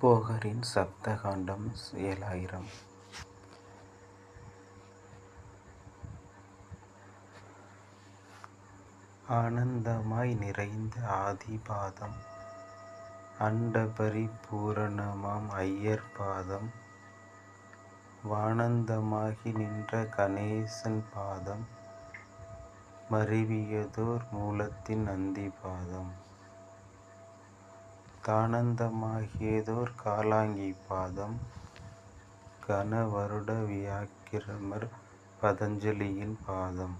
போகரின் சப்தகாண்டம் 7000. ஆனந்தமாய் நிறைந்த ஆதிபாதம், அண்டபரி பூரணமாம் ஐயர் பாதம், வானந்தமாகி நின்ற கணேசன் பாதம், மருவியதோர் மூலத்தின் நந்தி பாதம், தானந்தமாகியதோர் காலாங்கி பாதம், கனவருட வியாக்கிரமர் பதஞ்சலியின் பாதம்,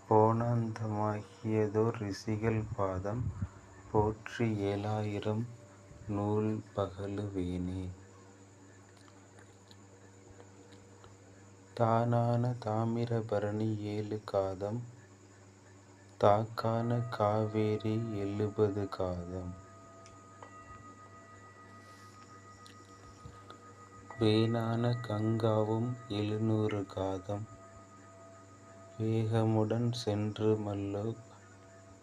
போனாந்தமாகியதோர் ரிஷிகள் பாதம், போற்றி 7000 நூல் பகலுவேனே. தானான தாமிரபரணி 7 காதம், தாக்கான காவேரி 70 காதம், வேனான கங்காவும் 700 காதம், வேகமுடன் சென்று மல்லோ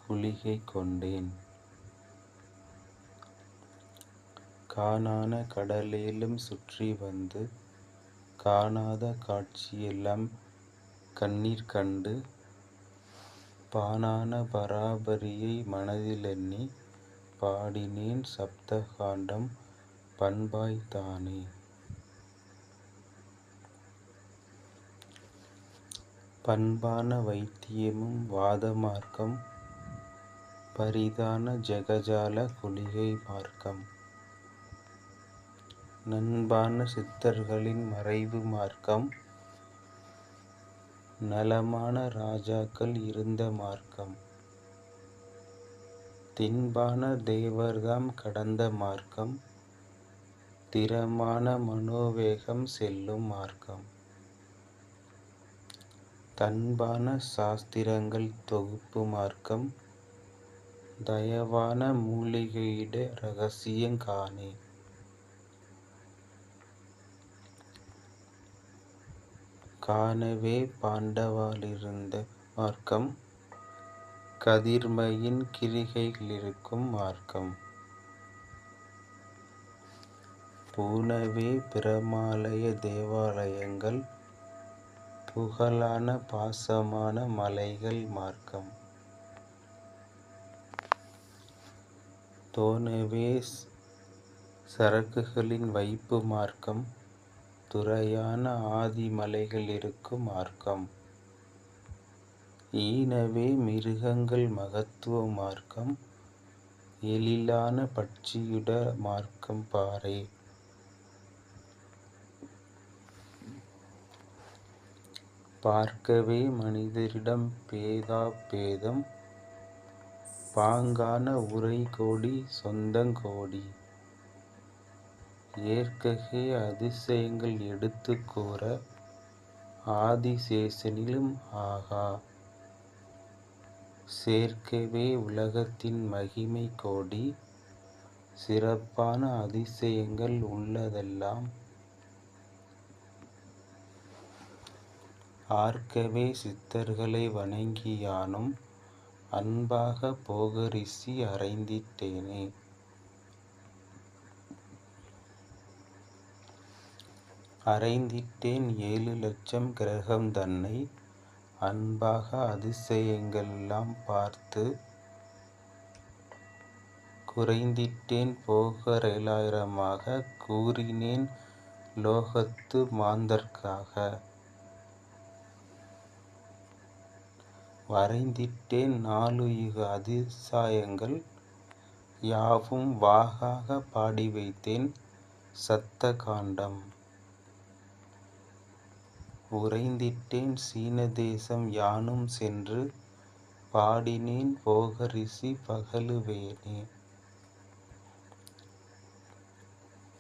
குளிகை கொண்டேன், கானான கடலேழும் சுற்றி வந்து, காணாத காட்சியெல்லாம் கண்ணீர் கண்டு, பானான பராபரியை மனதிலெண்ணி, பாடினேன் சப்தகாண்டம் பண்பாய்த்தானே. பண்பான வைத்தியமும் வாத மார்க்கம், பரிதான ஜெகஜால குளிகை மார்க்கம், நண்பான சித்தர்களின் மறைவு மார்க்கம், நலமான ராஜாக்கள் இருந்த மார்க்கம், திண்பான தேவர்தாம் கடந்த மார்க்கம், திறமான மனோவேகம் செல்லும் மார்க்கம், தன்பான சாஸ்திரங்கள் தொகுப்பு மார்க்கம், தயவான மூலிகையிட இரகசியங் காணே. காணவே பாண்டவாலிருந்த மார்க்கம், கதிர்மையின் கிரிகைகளிருக்கும் மார்க்கம், பூணவே பிரமாலய தேவாலயங்கள், புகழான பாசமான மலைகள் மார்க்கம், தோணவே சரக்குகளின் வைப்பு மார்க்கம், துறையான ஆதிமலைகளிருக்கும் மார்க்கம், ஈனவே மிருகங்கள் மகத்துவ மார்க்கம், எழிலான பட்சியுட மார்க்கம் பாரே. பார்க்கவே மனிதரிடம் பேதாபேதம், பாங்கான உரைகோடி சொந்தங்கோடி, ஏற்கவே அதிசயங்கள் எடுத்துக் கூற, ஆதிசேஷனிலும் ஆகா, சேர்க்கவே உலகத்தின் மகிமை கோடி, சிறப்பான அதிசயங்கள் உள்ளதெல்லாம், ஆர்க்கவே சித்தர்களை வணங்கி யானும், அன்பாக போகரிஷி அறைந்திட்டேனே. அறைந்திட்டேன் 7 லட்சம் கிரகம் தன்னை, அன்பாக அதிசயங்களெல்லாம் பார்த்து, குறைந்திட்டேன் போகர் 7000 கூறினேன் லோகத்து மாந்தர்க்காக, வரைந்திட்டேன் 4 யுக அதிசயங்கள் யாவும், வாகாக பாடி வைத்தேன் சப்த காண்டம், உறைந்திட்டேன் சீன தேசம் யானும் சென்று, பாடினேன் போகரிஷி பகலுவேனே.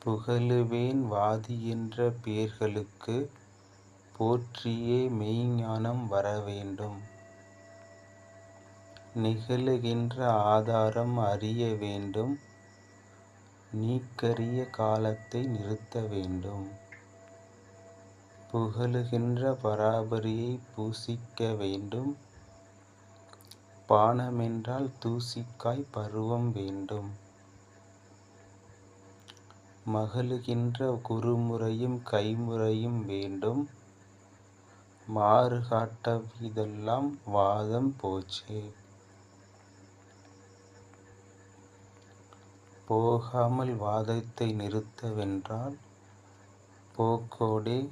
புகலுவேன் வாதியென்ற பேர்களுக்கு, போற்றியே மெய்ஞ்ஞானம் வரவேண்டும், நிகழுகின்ற ஆதாரம் அறிய வேண்டும், நீக்கரிய காலத்தை நிறுத்த வேண்டும், புகழுகின்ற பராபரியை பூசிக்க வேண்டும், பானமென்றால் தூசிக்காய் பருவம் வேண்டும், மகளுகின்ற குறுமுறையும் கைமுறையும் வேண்டும். மாறுகாட்டவிதெல்லாம் வாதம் போச்சே. போகாமல் வாதத்தை நிறுத்தவென்றால் போக்கோடே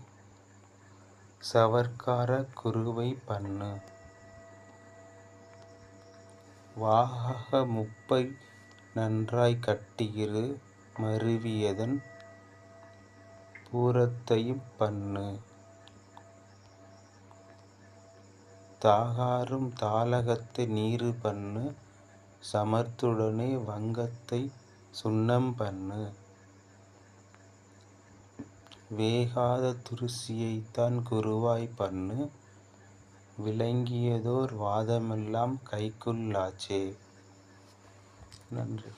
சவர்க்கார குருவை பண்ணு. வாகாக முப்பை நன்றாய்க் கட்டியிரு மருவியதன் பூரத்தையும் பண்ணு. தாகாரும் தாளகத்தை நீறு பண்ணு. சமத்துடனே வங்கத்தை சுண்ணம் பண்ணு. வேகாத துரிசியைத்தான் குருவாய் பண்ணு. விளங்கியதோர் வாதமெல்லாம் கைக்குள்ளாச்சே. நன்றி.